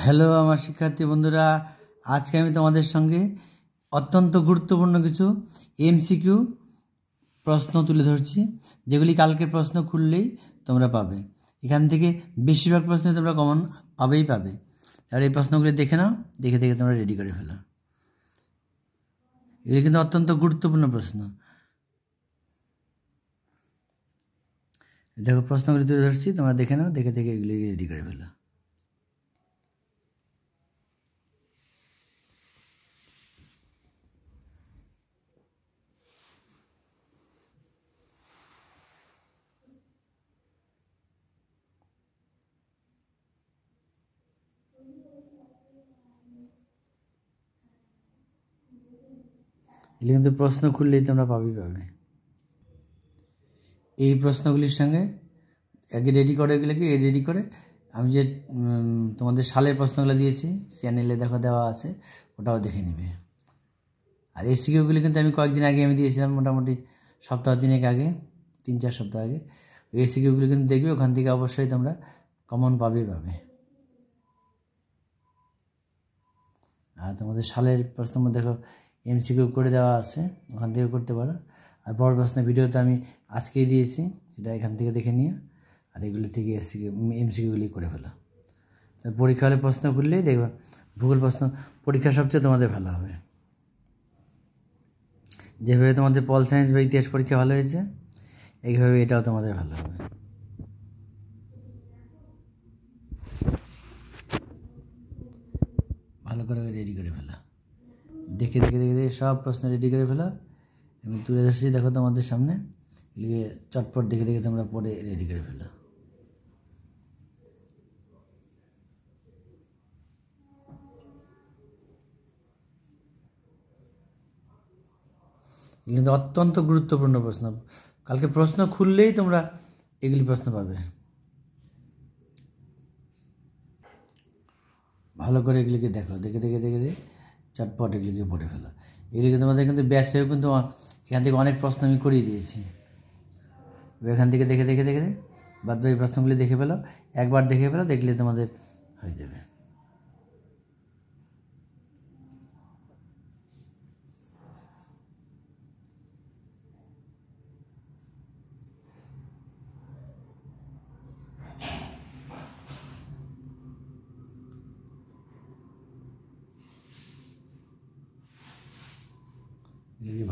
Hello আমার শিক্ষার্থী বন্ধুরা, আজকে আমি তোমাদের সঙ্গে অত্যন্ত গুরুত্বপূর্ণ কিছু এমসিকিউ প্রশ্ন তুলে ধরছি, যেগুলি কালকের প্রশ্ন খুললেই তোমরা পাবে। এখান থেকে বেশিরভাগ প্রশ্ন তোমরা কমন পাবে। আর এই প্রশ্নগুলি দেখে নাও, দেখে তোমরা রেডি করে ফেলো। এগুলি কিন্তু অত্যন্ত গুরুত্বপূর্ণ প্রশ্ন। দেখো প্রশ্নগুলি তুলে ধরছি, তোমরা দেখে নাও, দেখে এগুলি রেডি করে ফেলো। এগুলি কিন্তু প্রশ্ন খুললেই তোমরা পাবে। এই প্রশ্নগুলির সঙ্গে আগে রেডি করে, এগুলোকে রেডি করে আমি যে তোমাদের সালের প্রশ্নগুলো দিয়েছি চ্যানেলে দেওয়া আছে, ওটাও দেখে নেবে। আর এই সিকিউগুলি কিন্তু আমি কয়েকদিন আগে দিয়েছিলাম, মোটামুটি সপ্তাহ দিনেক আগে, 3-4 সপ্তাহ আগে। এই সিকিউগুলি কিন্তু দেখবে, ওখান থেকে অবশ্যই তোমরা কমন পাবে। আর তোমাদের সালের প্রশ্ন দেখো এমসিকিউ করে দেওয়া আছে, ওখান থেকে করতে পারো। আর বড় প্রশ্ন ভিডিওতে আমি আজকেই দিয়েছি, সেটা এখান থেকে দেখে নিও। আর এগুলি থেকে এমসিকিউগুলি করে ফেলো। পরীক্ষা হলে প্রশ্ন করলেই দেখবে ভূগোল প্রশ্ন পরীক্ষা সবচেয়ে তোমাদের ভালো হবে। যেভাবে তোমাদের পল সায়েন্স বা ইতিহাস পরীক্ষা ভালো হয়েছে, এইভাবে এটাও তোমাদের ভালো হবে। ভালো করে রেডি করে ফেলা, দেখে সব প্রশ্ন রেডি করে ফেলা। আমি তুলে ধরছি, দেখো তোমাদের সামনে, এগুলিকে চটপট দেখে তোমরা পড়ে রেডি করে ফেলা। এগুলি কিন্তু অত্যন্ত গুরুত্বপূর্ণ প্রশ্ন। কালকে প্রশ্ন খুললেই তোমরা এগুলি প্রশ্ন পাবে। ভালো করে এগুলিকে দেখো, দেখে চটপট এগুলিকে পড়ে ফেলো। এগুলিকে তোমাদের কিন্তু ব্যাসেও কিন্তু এখান থেকে অনেক প্রশ্ন আমি করিয়ে দিয়েছি। এখান থেকে দেখে বাদ বাকি প্রশ্নগুলি দেখে ফেলো, একবার দেখে ফেলো, দেখলে তোমাদের হয়ে যাবে।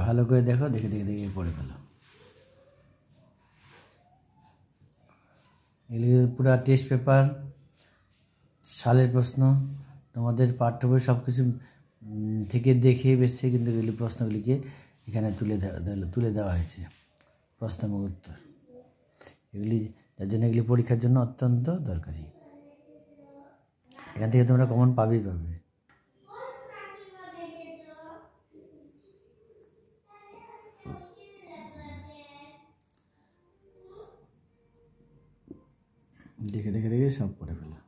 ভালো করে দেখো, দেখে পড়ে ফেলো। এগুলি পুরো টেস্ট পেপার, সালের প্রশ্ন, তোমাদের পাঠ্য বই সব কিছু থেকে দেখে বেছে কিন্তু এগুলি প্রশ্নগুলিকে এখানে তুলে দেওয়া হয়েছে প্রশ্ন এবং উত্তর। এগুলি যার জন্য এগুলি পরীক্ষার জন্য অত্যন্ত দরকারি। এখান থেকে তোমরা কমন পাবে। দেখে সব পড়ে ফেলা।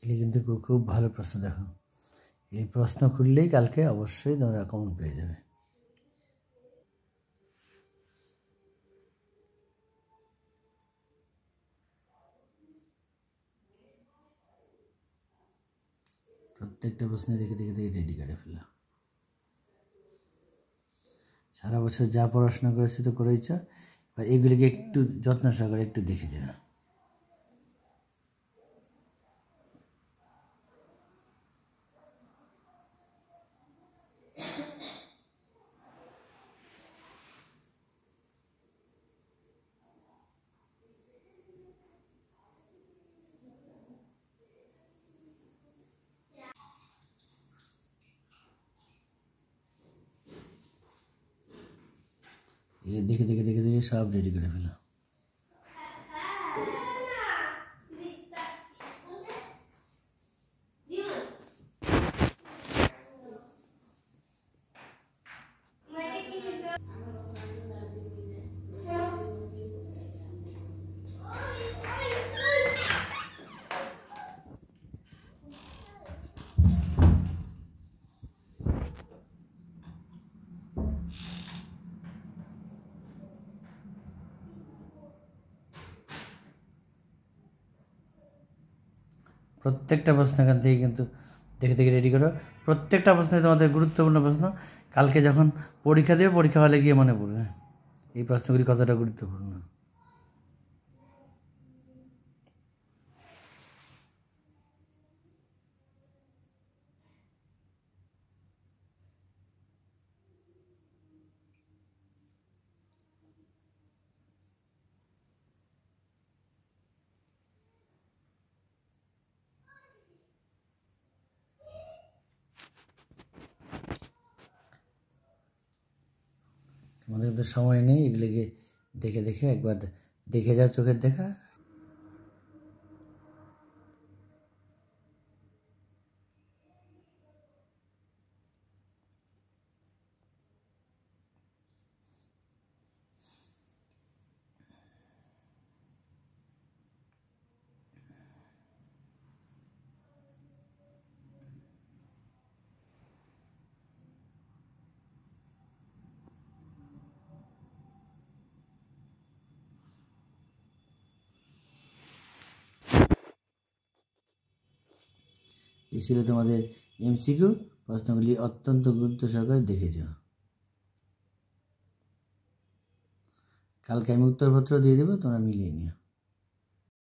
এগুলি কিন্তু খুব ভালো প্রশ্ন। দেখো এই প্রশ্ন খুললেই কালকে অবশ্যই তোমরা কমন পেয়ে যাবে। প্রত্যেকটা প্রশ্ন দেখে রেডি করে ফেলা। সারা বছর যা পড়াশোনা করেছে তো করেইছ, এবার এগুলিকে একটু যত্ন সহকারে একটু দেখে যাবে। দেখে দেখে দেখে দেখে সব রেডি করে ফেলো। প্রত্যেকটা প্রশ্ন এখান থেকে কিন্তু দেখে দেখে রেডি করো। প্রত্যেকটা প্রশ্নে তোমাদের গুরুত্বপূর্ণ প্রশ্ন, কালকে যখন পরীক্ষা দেবে পরীক্ষা হলে গিয়ে মনে পড়বে এই প্রশ্নগুলি কতটা গুরুত্বপূর্ণ। আমাদের তো সময় নেই, এগুলিকে দেখে দেখে একবার দেখে যাও, চোখের দেখা। এই ছিল তোমাদের এমসিকিউ প্রশ্নগুলি, অত্যন্ত গুরুত্ব সহকারে দেখে যাও। কালকে আমি উত্তরপত্র দিয়ে দেবো, তোমরা মিলিয়ে নিও।